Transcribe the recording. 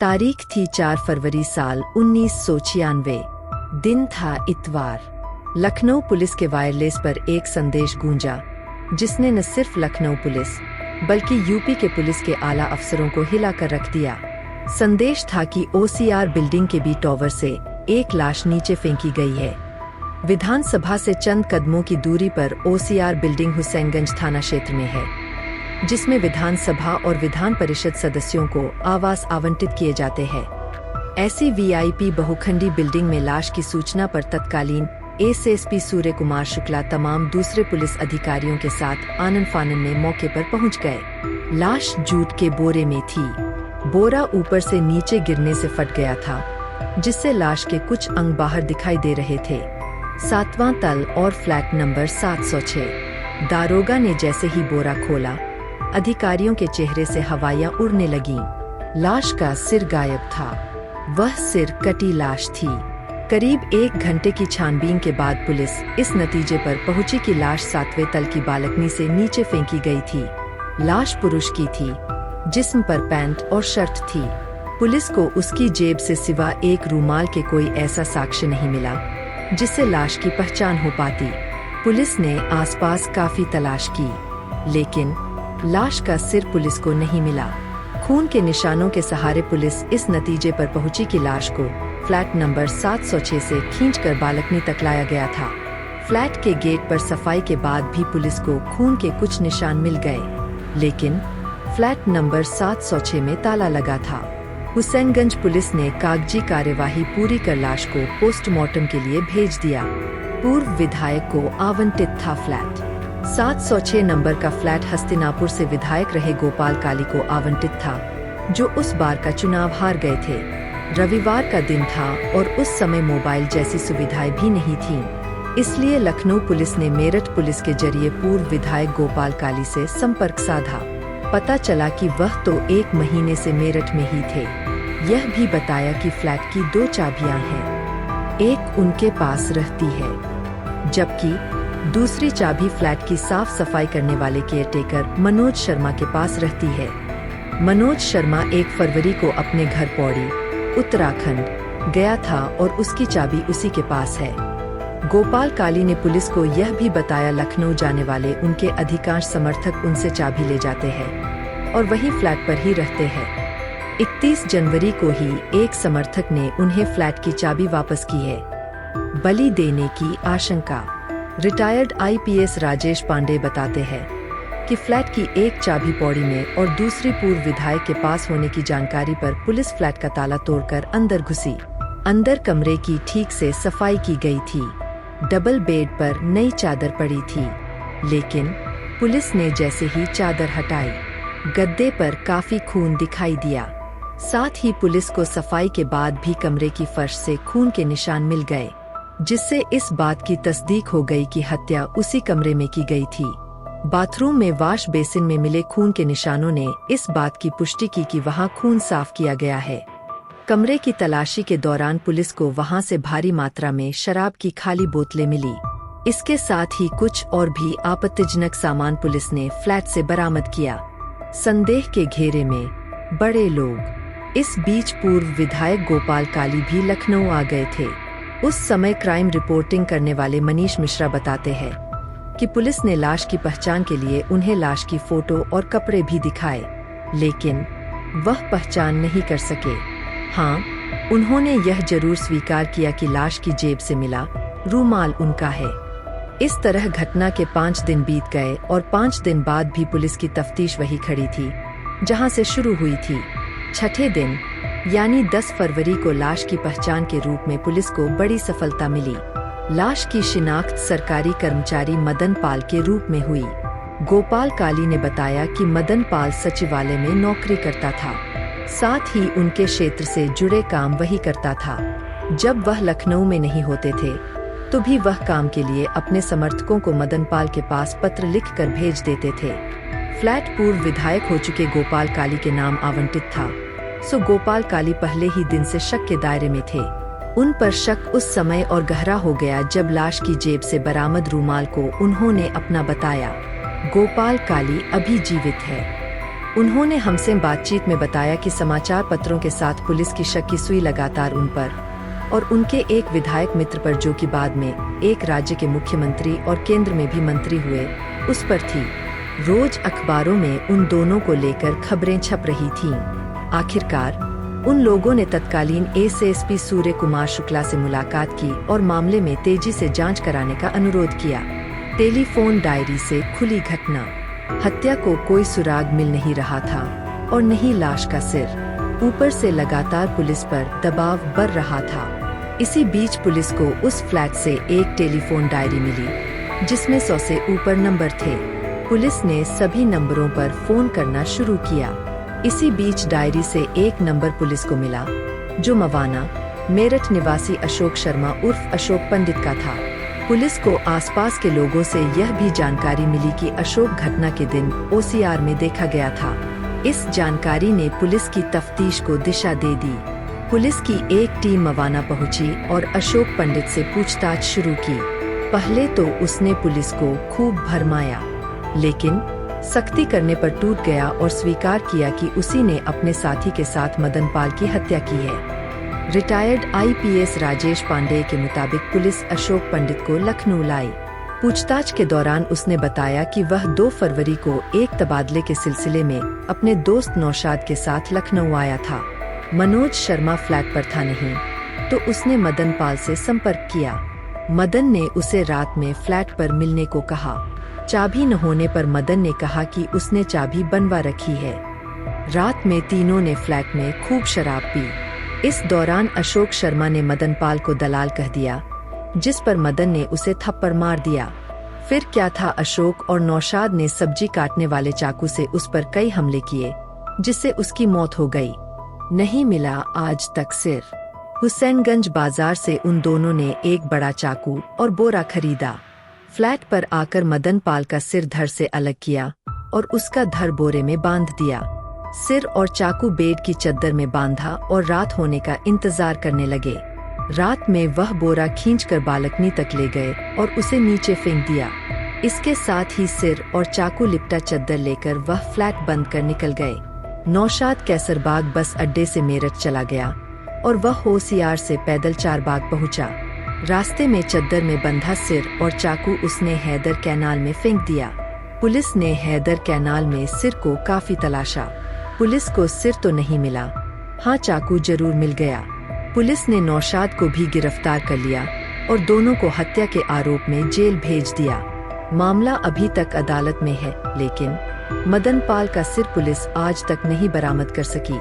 तारीख थी 4 फरवरी साल 1996। दिन था इतवार। लखनऊ पुलिस के वायरलेस पर एक संदेश गूंजा जिसने न सिर्फ लखनऊ पुलिस बल्कि यूपी के पुलिस के आला अफसरों को हिलाकर रख दिया। संदेश था कि ओसीआर बिल्डिंग के बी टावर से एक लाश नीचे फेंकी गई है। विधानसभा से चंद कदमों की दूरी पर ओसीआर बिल्डिंग हुसैनगंज थाना क्षेत्र में है, जिसमें विधानसभा और विधान परिषद सदस्यों को आवास आवंटित किए जाते हैं। ऐसी वीआईपी बहुखंडी बिल्डिंग में लाश की सूचना पर तत्कालीन एसएसपी सूर्य कुमार शुक्ला तमाम दूसरे पुलिस अधिकारियों के साथ आनन फानन में मौके पर पहुंच गए। लाश जूट के बोरे में थी। बोरा ऊपर से नीचे गिरने से फट गया था, जिससे लाश के कुछ अंग बाहर दिखाई दे रहे थे। 7वां तल और फ्लैट नंबर 706। दारोगा ने जैसे ही बोरा खोला, अधिकारियों के चेहरे से हवाइयां उड़ने लगीं। लाश का सिर गायब था। वह सिर कटी लाश थी। करीब 1 घंटे की छानबीन के बाद पुलिस इस नतीजे पर पहुंची कि लाश 7वें तल की बालकनी से नीचे फेंकी गई थी। लाश पुरुष की थी, जिस्म पर पैंट और शर्ट थी। पुलिस को उसकी जेब से सिवा एक रूमाल के कोई ऐसा साक्ष्य नहीं मिला जिससे लाश की पहचान हो पाती। पुलिस ने आसपास काफी तलाश की, लेकिन लाश का सिर पुलिस को नहीं मिला। खून के निशानों के सहारे पुलिस इस नतीजे पर पहुंची कि लाश को फ्लैट नंबर 706 से खींचकर बालकनी तक लाया गया था। फ्लैट के गेट पर सफाई के बाद भी पुलिस को खून के कुछ निशान मिल गए, लेकिन फ्लैट नंबर 706 में ताला लगा था। हुसैनगंज पुलिस ने कागजी कार्यवाही पूरी कर लाश को पोस्टमार्टम के लिए भेज दिया। पूर्व विधायक को आवंटित था फ्लैट 706 नंबर का फ्लैट हस्तिनापुर से विधायक रहे गोपाल काली को आवंटित था, जो उस बार का चुनाव हार गए थे। रविवार का दिन था और उस समय मोबाइल जैसी सुविधाएं भी नहीं थीं। इसलिए लखनऊ पुलिस ने मेरठ पुलिस के जरिए पूर्व विधायक गोपाल काली से संपर्क साधा। पता चला कि वह तो 1 महीने से मेरठ में ही थे। यह भी बताया कि फ्लैट की 2 चाबियां हैं, एक उनके पास रहती है, जबकि दूसरी चाबी फ्लैट की साफ सफाई करने वाले केयरटेकर मनोज शर्मा के पास रहती है। मनोज शर्मा 1 फरवरी को अपने घर पौड़ी, उत्तराखंड गया था और उसकी चाबी उसी के पास है। गोपाल काली ने पुलिस को यह भी बताया लखनऊ जाने वाले उनके अधिकांश समर्थक उनसे चाबी ले जाते हैं और वही फ्लैट पर ही रहते हैं। 31 जनवरी को ही एक समर्थक ने उन्हें फ्लैट की चाबी वापस की है। बलि देने की आशंका। रिटायर्ड आईपीएस राजेश पांडे बताते हैं कि फ्लैट की एक चाबी पौड़ी में और दूसरी पूर्व विधायक के पास होने की जानकारी पर पुलिस फ्लैट का ताला तोड़कर अंदर घुसी। अंदर कमरे की ठीक से सफाई की गई थी। डबल बेड पर नई चादर पड़ी थी, लेकिन पुलिस ने जैसे ही चादर हटाई, गद्दे पर काफी खून दिखाई दिया। साथ ही पुलिस को सफाई के बाद भी कमरे की फर्श से खून के निशान मिल गए, जिससे इस बात की तस्दीक हो गई कि हत्या उसी कमरे में की गई थी। बाथरूम में वॉश बेसिन में मिले खून के निशानों ने इस बात की पुष्टि की कि वहां खून साफ किया गया है। कमरे की तलाशी के दौरान पुलिस को वहां से भारी मात्रा में शराब की खाली बोतलें मिली। इसके साथ ही कुछ और भी आपत्तिजनक सामान पुलिस ने फ्लैट से बरामद किया। संदेह के घेरे में बड़े लोग। इस बीच पूर्व विधायक गोपाल काली भी लखनऊ आ गए थे। उस समय क्राइम रिपोर्टिंग करने वाले मनीष मिश्रा बताते हैं कि पुलिस ने लाश की पहचान के लिए उन्हें लाश की फोटो और कपड़े भी दिखाए, लेकिन वह पहचान नहीं कर सके। हाँ, उन्होंने यह जरूर स्वीकार किया कि लाश की जेब से मिला रूमाल उनका है। इस तरह घटना के 5 दिन बीत गए और 5 दिन बाद भी पुलिस की तफ्तीश वही खड़ी थी जहां से शुरू हुई थी। 6ठे दिन यानी 10 फरवरी को लाश की पहचान के रूप में पुलिस को बड़ी सफलता मिली। लाश की शिनाख्त सरकारी कर्मचारी मदन पाल के रूप में हुई। गोपाल काली ने बताया कि मदन पाल सचिवालय में नौकरी करता था, साथ ही उनके क्षेत्र से जुड़े काम वही करता था। जब वह लखनऊ में नहीं होते थे तो भी वह काम के लिए अपने समर्थकों को मदन पाल के पास पत्र लिखकर भेज देते थे। फ्लैट पूर्व विधायक हो चुके गोपाल काली के नाम आवंटित था, सो गोपाल काली पहले ही दिन से शक के दायरे में थे। उन पर शक उस समय और गहरा हो गया जब लाश की जेब से बरामद रूमाल को उन्होंने अपना बताया। गोपाल काली अभी जीवित है। उन्होंने हमसे बातचीत में बताया कि समाचार पत्रों के साथ पुलिस की शक की सुई लगातार उन पर और उनके एक विधायक मित्र पर, जो कि बाद में एक राज्य के मुख्यमंत्री और केंद्र में भी मंत्री हुए, उस पर थी। रोज अखबारों में उन दोनों को लेकर खबरें छप रही थीं। आखिरकार उन लोगों ने तत्कालीन एसएसपी सूर्य कुमार शुक्ला से मुलाकात की और मामले में तेजी से जांच कराने का अनुरोध किया। टेलीफोन डायरी से खुली घटना। हत्या को कोई सुराग मिल नहीं रहा था और नहीं लाश का सिर। ऊपर से लगातार पुलिस पर दबाव बढ़ रहा था। इसी बीच पुलिस को उस फ्लैट से एक टेलीफोन डायरी मिली जिसमें 100 से ऊपर नंबर थे। पुलिस ने सभी नंबरों पर फोन करना शुरू किया। इसी बीच डायरी से एक नंबर पुलिस को मिला जो मवाना, मेरठ निवासी अशोक शर्मा उर्फ अशोक पंडित का था। पुलिस को आसपास के लोगों से यह भी जानकारी मिली कि अशोक घटना के दिन ओसीआर में देखा गया था। इस जानकारी ने पुलिस की तफ्तीश को दिशा दे दी। पुलिस की एक टीम मवाना पहुंची और अशोक पंडित से पूछताछ शुरू की। पहले तो उसने पुलिस को खूब भरमाया, लेकिन सख्ती करने पर टूट गया और स्वीकार किया कि उसी ने अपने साथी के साथ मदन पाल की हत्या की है। रिटायर्ड आईपीएस राजेश पांडे के मुताबिक पुलिस अशोक पंडित को लखनऊ लाई। पूछताछ के दौरान उसने बताया कि वह 2 फरवरी को एक तबादले के सिलसिले में अपने दोस्त नौशाद के साथ लखनऊ आया था। मनोज शर्मा फ्लैट पर था नहीं, तो उसने मदन पाल से संपर्क किया। मदन ने उसे रात में फ्लैट पर मिलने को कहा। चाबी न होने पर मदन ने कहा कि उसने चाबी बनवा रखी है। रात में तीनों ने फ्लैट में खूब शराब पी। इस दौरान अशोक शर्मा ने मदन पाल को दलाल कह दिया, जिस पर मदन ने उसे थप्पड़ मार दिया। फिर क्या था, अशोक और नौशाद ने सब्जी काटने वाले चाकू से उस पर कई हमले किए, जिससे उसकी मौत हो गई। नहीं मिला आज तक सिर। हुसैनगंज बाजार से उन दोनों ने एक बड़ा चाकू और बोरा खरीदा। फ्लैट पर आकर मदन पाल का सिर धड़ से अलग किया और उसका धड़ बोरे में बांध दिया। सिर और चाकू बेड की चद्दर में बांधा और रात होने का इंतजार करने लगे। रात में वह बोरा खींचकर बालकनी तक ले गए और उसे नीचे फेंक दिया। इसके साथ ही सिर और चाकू लिपटा चद्दर लेकर वह फ्लैट बंद कर निकल गए। नौशाद कैसरबाग बस अड्डे से मेरठ चला गया और वह होशियार से पैदल चारबाग पहुंचा। रास्ते में चद्दर में बंधा सिर और चाकू उसने हैदर कैनाल में फेंक दिया। पुलिस ने हैदर कैनाल में सिर को काफी तलाशा। पुलिस को सिर तो नहीं मिला, हाँ चाकू जरूर मिल गया। पुलिस ने नौशाद को भी गिरफ्तार कर लिया और दोनों को हत्या के आरोप में जेल भेज दिया। मामला अभी तक अदालत में है, लेकिन मदन पाल का सिर पुलिस आज तक नहीं बरामद कर सकी।